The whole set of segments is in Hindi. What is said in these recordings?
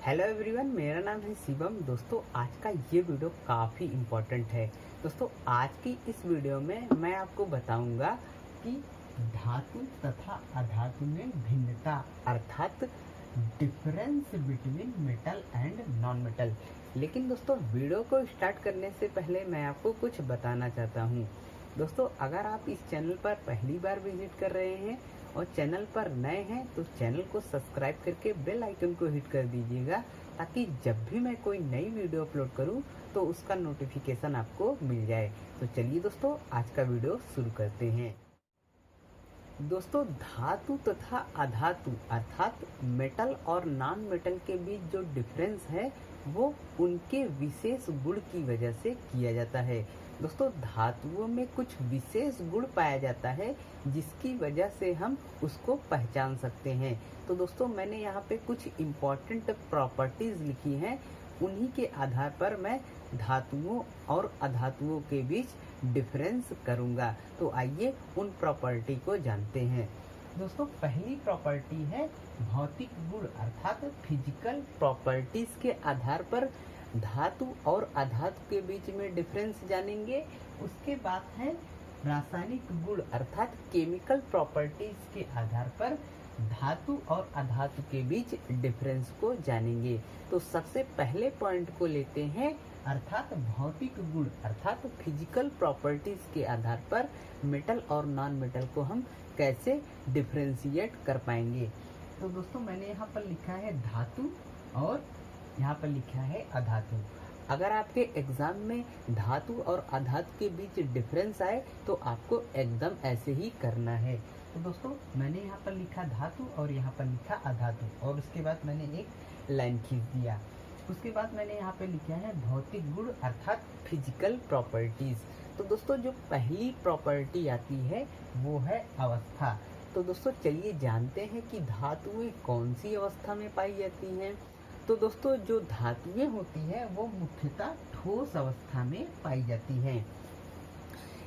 हेलो एवरीवन, मेरा नाम है शिवम। दोस्तों, आज का ये वीडियो काफ़ी इम्पोर्टेंट है। दोस्तों, आज की इस वीडियो में मैं आपको बताऊंगा कि धातु तथा अधातु में भिन्नता अर्थात difference between metal and non metal. लेकिन दोस्तों, वीडियो को स्टार्ट करने से पहले मैं आपको कुछ बताना चाहता हूँ। दोस्तों, अगर आप इस चैनल पर पहली बार विजिट कर रहे हैं और चैनल पर नए हैं तो चैनल को सब्सक्राइब करके बेल आइकन को हिट कर दीजिएगा, ताकि जब भी मैं कोई नई वीडियो अपलोड करूं तो उसका नोटिफिकेशन आपको मिल जाए। तो चलिए दोस्तों, आज का वीडियो शुरू करते हैं। दोस्तों, धातु तथा अधातु अर्थात मेटल और नॉन मेटल के बीच जो डिफरेंस है वो उनके विशेष गुण की वजह से किया जाता है। दोस्तों, धातुओं में कुछ विशेष गुण पाया जाता है जिसकी वजह से हम उसको पहचान सकते हैं। तो दोस्तों, मैंने यहाँ पे कुछ इम्पोर्टेंट प्रॉपर्टीज लिखी हैं, उन्हीं के आधार पर मैं धातुओं और अधातुओं के बीच डिफरेंस करूँगा। तो आइए उन प्रॉपर्टी को जानते हैं। दोस्तों, पहली प्रॉपर्टी है भौतिक गुण अर्थात फिजिकल प्रॉपर्टीज के आधार पर धातु और अधातु के बीच में डिफरेंस जानेंगे। उसके बाद है रासायनिक गुण अर्थात केमिकल प्रॉपर्टीज के आधार पर धातु और अधातु के बीच डिफरेंस को जानेंगे। तो सबसे पहले पॉइंट को लेते हैं अर्थात भौतिक गुण अर्थात फिजिकल प्रॉपर्टीज के आधार पर मेटल और नॉन मेटल को हम कैसे डिफरेंशिएट कर पाएंगे। तो दोस्तों, मैंने यहाँ पर लिखा है धातु और यहाँ पर लिखा है अधातु। अगर आपके एग्जाम में धातु और अधातु के बीच डिफरेंस आए तो आपको एकदम ऐसे ही करना है। तो दोस्तों, मैंने यहाँ पर लिखा धातु और यहाँ पर लिखा अधातु और उसके बाद मैंने एक लाइन खींच दिया। उसके बाद मैंने यहाँ पे लिखा है भौतिक गुण अर्थात फिजिकल प्रॉपर्टीज। तो दोस्तों, जो पहली प्रॉपर्टी आती है वो है अवस्था। तो दोस्तों, चलिए जानते हैं कि धातुएं कौन सी अवस्था में पाई जाती हैं। तो दोस्तों, जो धातुएं होती हैं वो मुख्यतः ठोस अवस्था में पाई जाती हैं।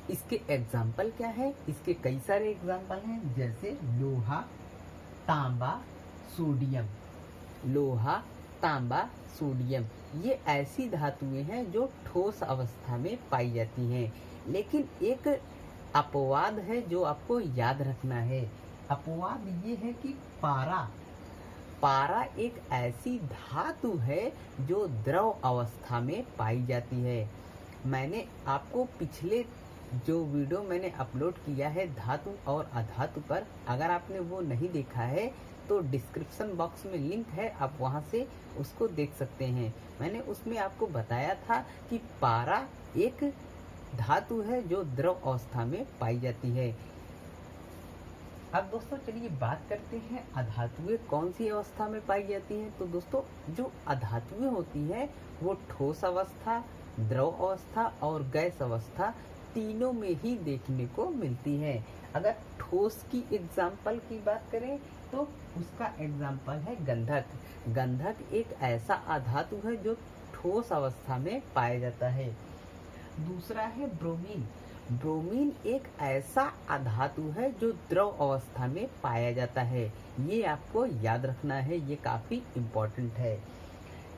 इसके एग्जाम्पल क्या है? इसके कई सारे एग्जाम्पल हैं, जैसे लोहा, तांबा, सोडियम। लोहा, तांबा, सोडियम ये ऐसी धातुएं हैं जो ठोस अवस्था में पाई जाती हैं। लेकिन एक अपवाद है जो आपको याद रखना है। अपवाद ये है कि पारा एक ऐसी धातु है जो द्रव अवस्था में पाई जाती है। मैंने आपको पिछले जो वीडियो मैंने अपलोड किया है धातु और अधातु पर, अगर आपने वो नहीं देखा है तो डिस्क्रिप्शन बॉक्स में लिंक है, आप वहां से उसको देख सकते हैं। मैंने उसमें आपको बताया था कि पारा एक धातु है जो द्रव अवस्था में पाई जाती है। अब दोस्तों, चलिए बात करते हैं अधातुएं कौन सी अवस्था में पाई जाती हैं। तो दोस्तों, जो अधातुएं होती हैं वो ठोस अवस्था, द्रव अवस्था और गैस अवस्था तीनों में ही देखने को मिलती है। अगर ठोस की एग्जाम्पल की बात करें तो उसका एग्जाम्पल है गंधक। गंधक एक ऐसा अधातु है जो ठोस अवस्था में पाया जाता है। दूसरा है ब्रोमीन। ब्रोमीन एक ऐसा अधातु है जो द्रव अवस्था में पाया जाता है। ये आपको याद रखना है, ये काफी इम्पोर्टेंट है।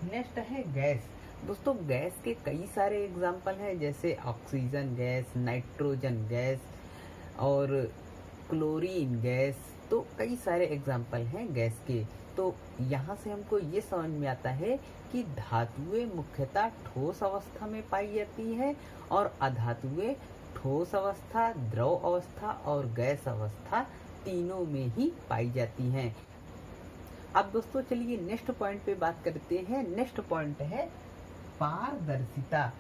नेक्स्ट है गैस। दोस्तों, गैस के कई सारे एग्जाम्पल हैं, जैसे ऑक्सीजन गैस, नाइट्रोजन गैस और क्लोरीन गैस। तो कई सारे एग्जाम्पल हैं गैस के। तो यहाँ से हमको ये समझ में आता है कि धातुएं मुख्यतः ठोस अवस्था में पाई जाती है और अधातुएं ठोस अवस्था, द्रव अवस्था और गैस अवस्था तीनों में ही पाई जाती हैं। अब दोस्तों, चलिए नेक्स्ट पॉइंट पे बात करते हैं। नेक्स्ट पॉइंट है पारदर्शिता।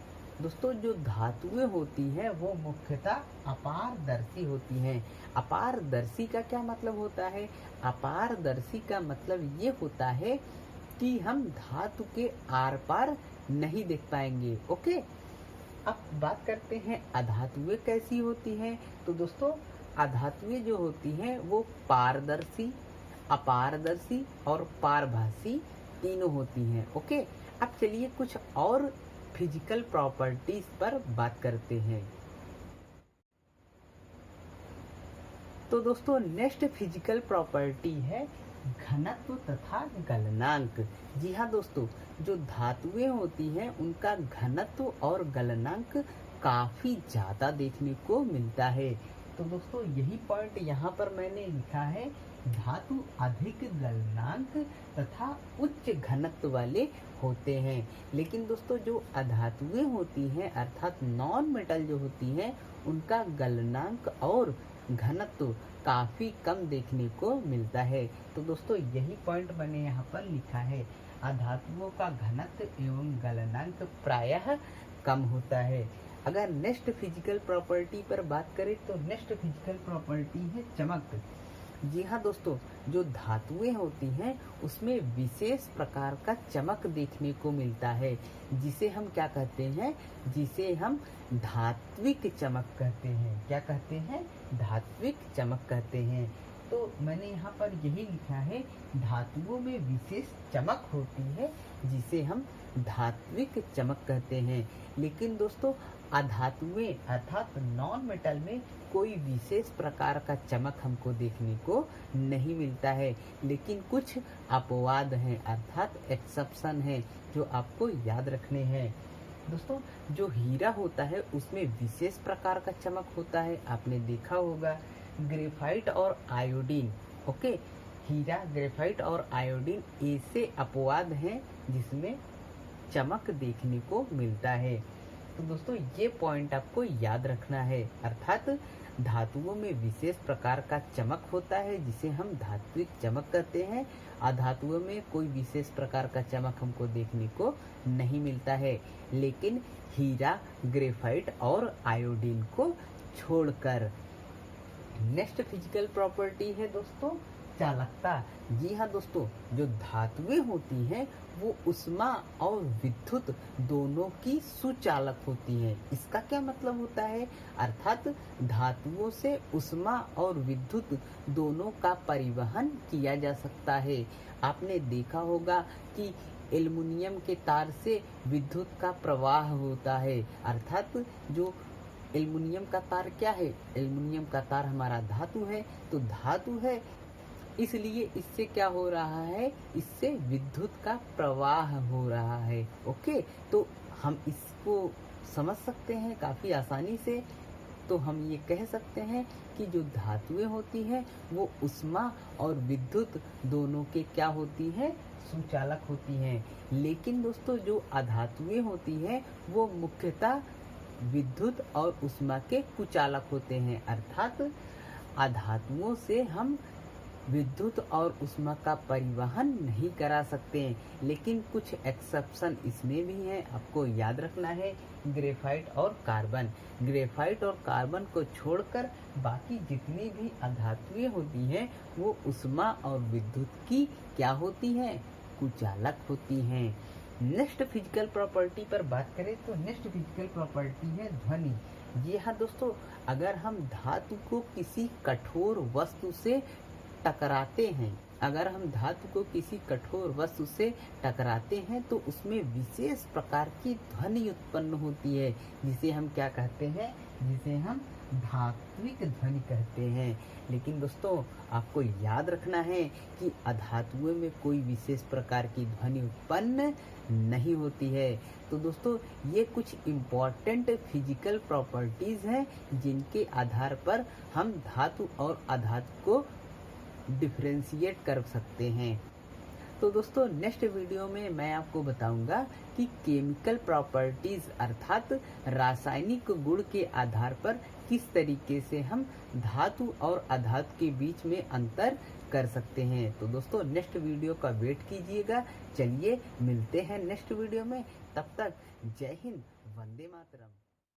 दोस्तों, जो धातुएं होती हैं वो मुख्यतः अपारदर्शी होती हैं। अपारदर्शी का क्या मतलब होता है? अपारदर्शी का मतलब ये होता है कि हम धातु के आर पार नहीं देख पाएंगे। ओके, अब बात करते हैं अधातुएं कैसी होती हैं। तो दोस्तों, अधातुएं जो होती हैं वो पारदर्शी, अपारदर्शी और पारभासी तीनों होती हैं। ओके, अब चलिए कुछ और फिजिकल प्रॉपर्टीज पर बात करते हैं। तो दोस्तों, नेक्स्ट फिजिकल प्रॉपर्टी है घनत्व तथा गलनांक। जी हाँ दोस्तों, जो धातुएं होती हैं उनका घनत्व और गलनांक काफी ज्यादा देखने को मिलता है। तो दोस्तों यही पॉइंट यहाँ पर मैंने लिखा है, धातु अधिक गलनांक तथा उच्च घनत्व वाले होते हैं। लेकिन दोस्तों जो अधातुएं होती हैं अर्थात नॉन मेटल जो होती हैं, उनका गलनांक और घनत्व काफी कम देखने को मिलता है। तो दोस्तों यही पॉइंट मैंने यहाँ पर लिखा है, अधातुओं का घनत्व एवं गलनांक प्रायः कम होता है। अगर नेक्स्ट फिजिकल प्रॉपर्टी पर बात करें तो नेक्स्ट फिजिकल प्रॉपर्टी है चमक। जी हाँ दोस्तों, जो धातुएं होती हैं उसमें विशेष प्रकार का चमक देखने को मिलता है, जिसे हम क्या कहते हैं, जिसे हम धात्विक चमक कहते हैं। क्या कहते हैं? धात्विक चमक कहते हैं। तो मैंने यहाँ पर यही लिखा है, धातुओं में विशेष चमक होती है जिसे हम धात्विक चमक कहते हैं। लेकिन दोस्तों अधातुएं अर्थात नॉन मेटल में कोई विशेष प्रकार का चमक हमको देखने को नहीं मिलता है। लेकिन कुछ अपवाद हैं अर्थात एक्सेप्शन हैं जो आपको याद रखने हैं। दोस्तों जो हीरा होता है उसमें विशेष प्रकार का चमक होता है, आपने देखा होगा। ग्रेफाइट और आयोडीन, ओके, हीरा, ग्रेफाइट और आयोडीन ऐसे अपवाद हैं जिसमें चमक देखने को मिलता है। तो दोस्तों ये पॉइंट आपको याद रखना है, अर्थात धातुओं में विशेष प्रकार का चमक होता है जिसे हम धात्विक चमक कहते हैं। अधातुओं में कोई विशेष प्रकार का चमक हमको देखने को नहीं मिलता है, लेकिन हीरा, ग्रेफाइट और आयोडीन को छोड़कर। नेक्स्ट फिजिकल प्रॉपर्टी है दोस्तों चालकता। जी हाँ दोस्तों, जो धातुएं होती हैं वो उष्मा और विद्युत दोनों की सुचालक होती हैं। इसका क्या मतलब होता है? अर्थात धातुओं से उष्मा और विद्युत दोनों का परिवहन किया जा सकता है। आपने देखा होगा कि एल्युमिनियम के तार से विद्युत का प्रवाह होता है, अर्थात जो एल्युमिनियम का तार क्या है? एल्युमिनियम का तार हमारा धातु है, तो धातु है इसलिए इससे क्या हो रहा है, इससे विद्युत का प्रवाह हो रहा है। ओके, तो हम इसको समझ सकते हैं काफी आसानी से। तो हम ये कह सकते हैं कि जो धातुएं होती हैं वो उष्मा और विद्युत दोनों के क्या होती हैं, सुचालक होती हैं। लेकिन दोस्तों जो अधातुएं होती हैं वो मुख्यतः विद्युत और उष्मा के कुचालक होते हैं, अर्थात अधातुओं से हम विद्युत और उष्मा का परिवहन नहीं करा सकते हैं। लेकिन कुछ एक्सेप्शन इसमें भी हैं, आपको याद रखना है। ग्रेफाइट और कार्बन, ग्रेफाइट और कार्बन को छोड़कर बाकी जितनी भी अधातुएं होती हैं वो उष्मा और विद्युत की क्या होती हैं, कुचालक होती हैं। नेक्स्ट फिजिकल प्रॉपर्टी पर बात करें तो नेक्स्ट फिजिकल प्रॉपर्टी है ध्वनि। जी हाँ दोस्तों, अगर हम धातु को किसी कठोर वस्तु से टकराते हैं, अगर हम धातु को किसी कठोर वस्तु से टकराते हैं तो उसमें विशेष प्रकार की ध्वनि उत्पन्न होती है, जिसे हम क्या कहते हैं, जिसे हम धात्विक ध्वनि कहते हैं। लेकिन दोस्तों आपको याद रखना है कि अधातुओं में कोई विशेष प्रकार की ध्वनि उत्पन्न नहीं होती है। तो दोस्तों ये कुछ इम्पोर्टेंट फिजिकल प्रॉपर्टीज हैं जिनके आधार पर हम धातु और अधातु को डिफरेंशिएट कर सकते हैं। तो दोस्तों नेक्स्ट वीडियो में मैं आपको बताऊंगा कि केमिकल प्रॉपर्टीज अर्थात रासायनिक गुण के आधार पर किस तरीके से हम धातु और अधातु के बीच में अंतर कर सकते हैं। तो दोस्तों नेक्स्ट वीडियो का वेट कीजिएगा। चलिए मिलते हैं नेक्स्ट वीडियो में, तब तक जय हिंद, वंदे मातरम।